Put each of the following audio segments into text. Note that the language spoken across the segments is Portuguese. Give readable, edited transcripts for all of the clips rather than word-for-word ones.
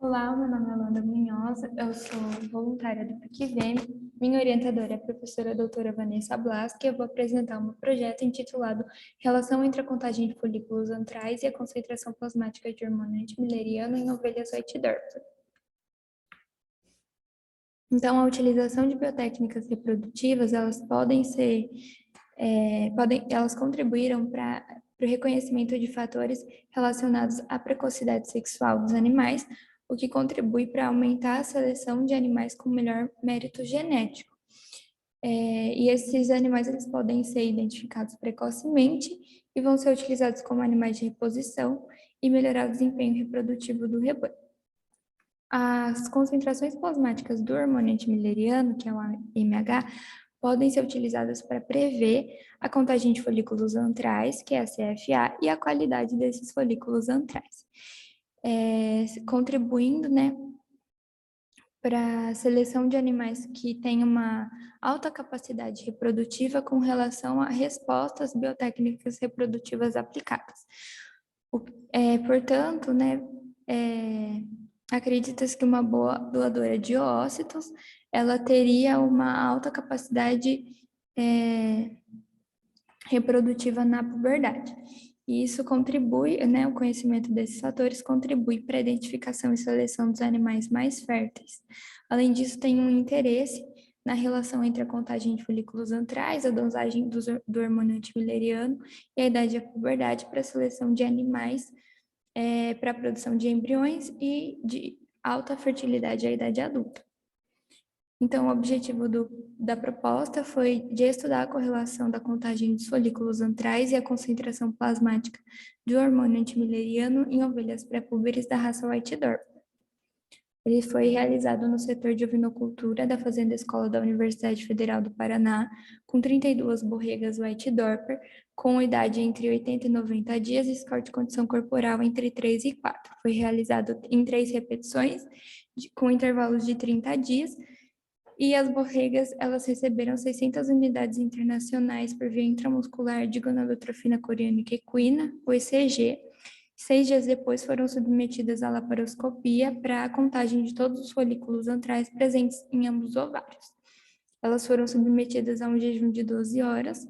Olá, meu nome é Amanda Munhoz, eu sou voluntária do PicVem. Minha orientadora é a professora doutora Vanessa Blas, que eu vou apresentar um projeto intitulado Relação entre a contagem de folículos antrais e a concentração plasmática de hormônio antimileriano em ovelhas White Dorper. Então, a utilização de biotécnicas reprodutivas, elas podem ser, elas contribuíram para o reconhecimento de fatores relacionados à precocidade sexual dos animais, o que contribui para aumentar a seleção de animais com melhor mérito genético. E esses animais eles podem ser identificados precocemente e vão ser utilizados como animais de reposição e melhorar o desempenho reprodutivo do rebanho. As concentrações plasmáticas do hormônio antimileriano, que é o AMH, podem ser utilizadas para prever a contagem de folículos antrais, que é a CFA, e a qualidade desses folículos antrais, contribuindo, né, para a seleção de animais que têm uma alta capacidade reprodutiva com relação a respostas biotécnicas reprodutivas aplicadas. Portanto, né, acredita-se que uma boa doadora de oócitos, ela teria uma alta capacidade reprodutiva na puberdade. E isso contribui, né, o conhecimento desses fatores contribui para a identificação e seleção dos animais mais férteis. Além disso, tem um interesse na relação entre a contagem de folículos antrais, a dosagem do hormônio antimileriano e a idade da puberdade para a seleção de animais para a produção de embriões e de alta fertilidade à idade adulta. Então, o objetivo da proposta foi de estudar a correlação da contagem dos folículos antrais e a concentração plasmática de hormônio antimileriano em ovelhas pré-púberes da raça White Dorper. Ele foi realizado no setor de ovinocultura da Fazenda Escola da Universidade Federal do Paraná, com 32 borregas White Dorper, com idade entre 80 e 90 dias e score de condição corporal entre 3 e 4. Foi realizado em 3 repetições, com intervalos de 30 dias, e as borregas, elas receberam 600 unidades internacionais por via intramuscular de gonadotrofina coriônica equina, o ECG. 6 dias depois foram submetidas à laparoscopia para a contagem de todos os folículos antrais presentes em ambos os ovários. Elas foram submetidas a um jejum de 12 horas,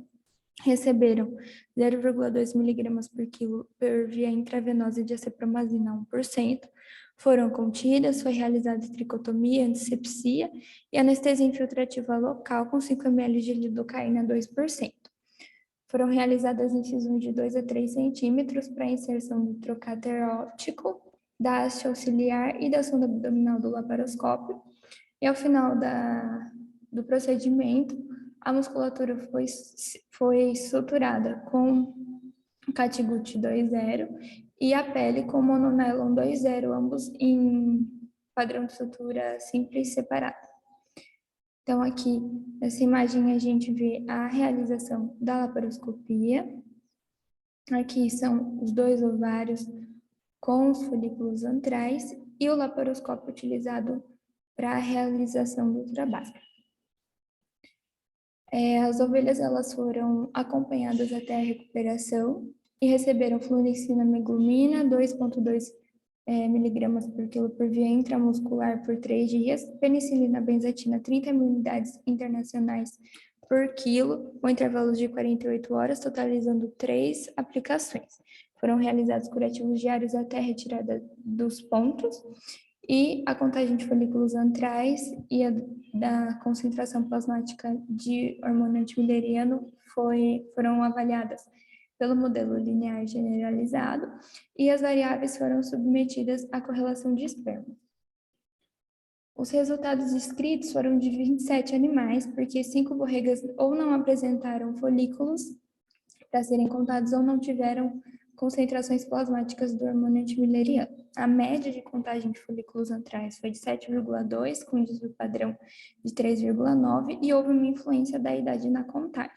receberam 0,2 miligramas por quilo por via intravenosa de acepromazina 1%, foram contidas, foi realizada tricotomia, antisepsia e anestesia infiltrativa local com 5 ml de lidocaína 2%. Foram realizadas incisões de 2 a 3 centímetros para inserção do trocáter óptico, da haste auxiliar e da sonda abdominal do laparoscópio. E ao final do procedimento, a musculatura foi suturada com catgut 2.0 e a pele com mononylon 2.0, ambos em padrão de sutura simples separado. Então, aqui, nessa imagem, a gente vê a realização da laparoscopia. Aqui são os 2 ovários com os folículos antrais e o laparoscópio utilizado para a realização do trabalho. As ovelhas elas foram acompanhadas até a recuperação e receberam fluoxetina meglumina 2,2 miligramas por quilo por via intramuscular por 3 dias, penicilina benzatina 30 unidades internacionais por quilo, com intervalos de 48 horas, totalizando 3 aplicações. Foram realizados curativos diários até a retirada dos pontos e a contagem de folículos antrais e a da concentração plasmática de hormônio antimileriano foram avaliadas pelo modelo linear generalizado e as variáveis foram submetidas à correlação de esperma. Os resultados descritos foram de 27 animais, porque 5 borregas ou não apresentaram folículos para serem contados ou não tiveram concentrações plasmáticas do hormônio antimileriano. A média de contagem de folículos antrais foi de 7,2, com desvio padrão de 3,9, e houve uma influência da idade na contagem.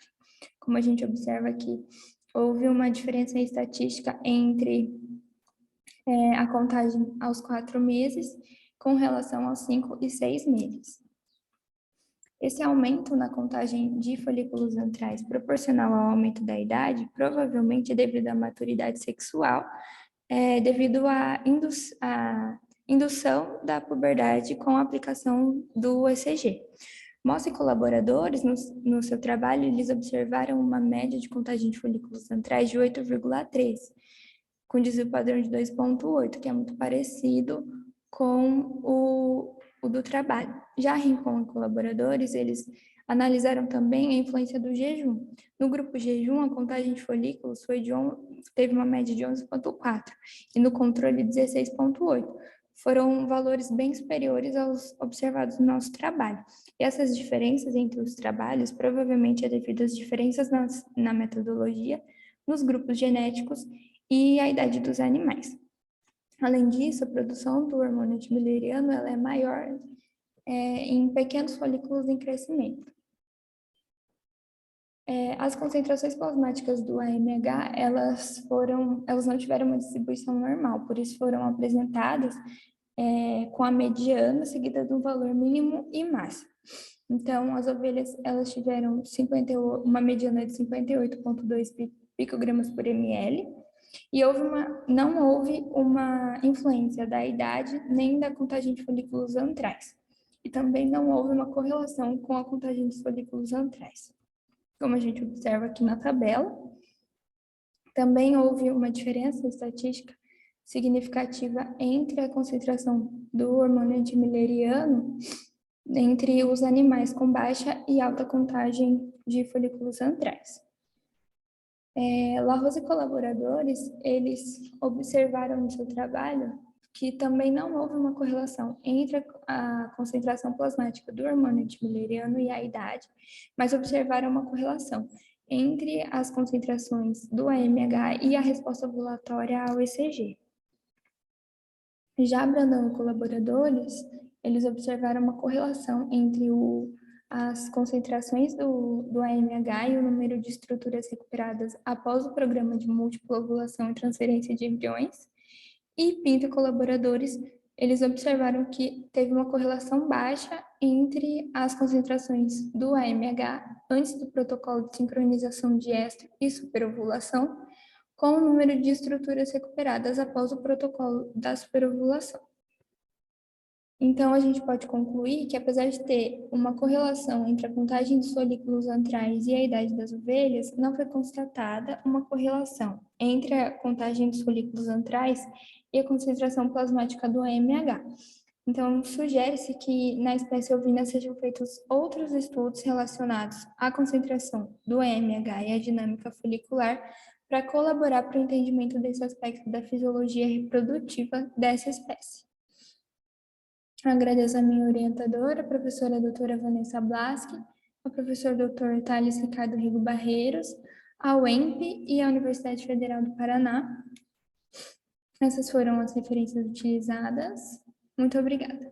Como a gente observa aqui, houve uma diferença estatística entre a contagem aos 4 meses com relação aos 5 e 6 meses. Esse aumento na contagem de folículos antrais proporcional ao aumento da idade, provavelmente devido à maturidade sexual, devido à indução da puberdade com a aplicação do ECG. Moça e colaboradores, no seu trabalho, eles observaram uma média de contagem de folículos centrais de 8,3, com desvio padrão de 2,8, que é muito parecido com o do trabalho. Já Rincon e colaboradores, eles analisaram também a influência do jejum. No grupo jejum, a contagem de folículos teve uma média de 11,4 e no controle 16,8. Foram valores bem superiores aos observados no nosso trabalho. E essas diferenças entre os trabalhos provavelmente é devido às diferenças na metodologia, nos grupos genéticos e a idade dos animais. Além disso, a produção do hormônio antimileriano ela é maior em pequenos folículos em crescimento. As concentrações plasmáticas do AMH, elas não tiveram uma distribuição normal, por isso foram apresentadas com a mediana seguida do valor mínimo e máximo. Então, as ovelhas, elas tiveram uma mediana de 58,2 picogramas por ml, e não houve uma influência da idade nem da contagem de folículos antrais. E também não houve uma correlação com a contagem de folículos antrais. Como a gente observa aqui na tabela, também houve uma diferença estatística significativa entre a concentração do hormônio antimileriano entre os animais com baixa e alta contagem de folículos antrais. Larros e colaboradores, eles observaram no seu trabalho que também não houve uma correlação entre a concentração plasmática do hormônio antimileriano e a idade, mas observaram uma correlação entre as concentrações do AMH e a resposta ovulatória ao ECG. Já Brandão e colaboradores, eles observaram uma correlação entre as concentrações do AMH e o número de estruturas recuperadas após o programa de múltipla ovulação e transferência de embriões. E Pinto e colaboradores, eles observaram que teve uma correlação baixa entre as concentrações do AMH antes do protocolo de sincronização de estro e superovulação com o número de estruturas recuperadas após o protocolo da superovulação. Então, a gente pode concluir que, apesar de ter uma correlação entre a contagem dos folículos antrais e a idade das ovelhas, não foi constatada uma correlação entre a contagem dos folículos antrais e a concentração plasmática do AMH. Então, sugere-se que na espécie ovina sejam feitos outros estudos relacionados à concentração do AMH e à dinâmica folicular para colaborar para o entendimento desse aspecto da fisiologia reprodutiva dessa espécie. Agradeço a minha orientadora, a professora doutora Vanessa Blaski, ao professor doutor Thales Ricardo Rigo Barreiros, ao EMP e à Universidade Federal do Paraná. Essas foram as referências utilizadas. Muito obrigada.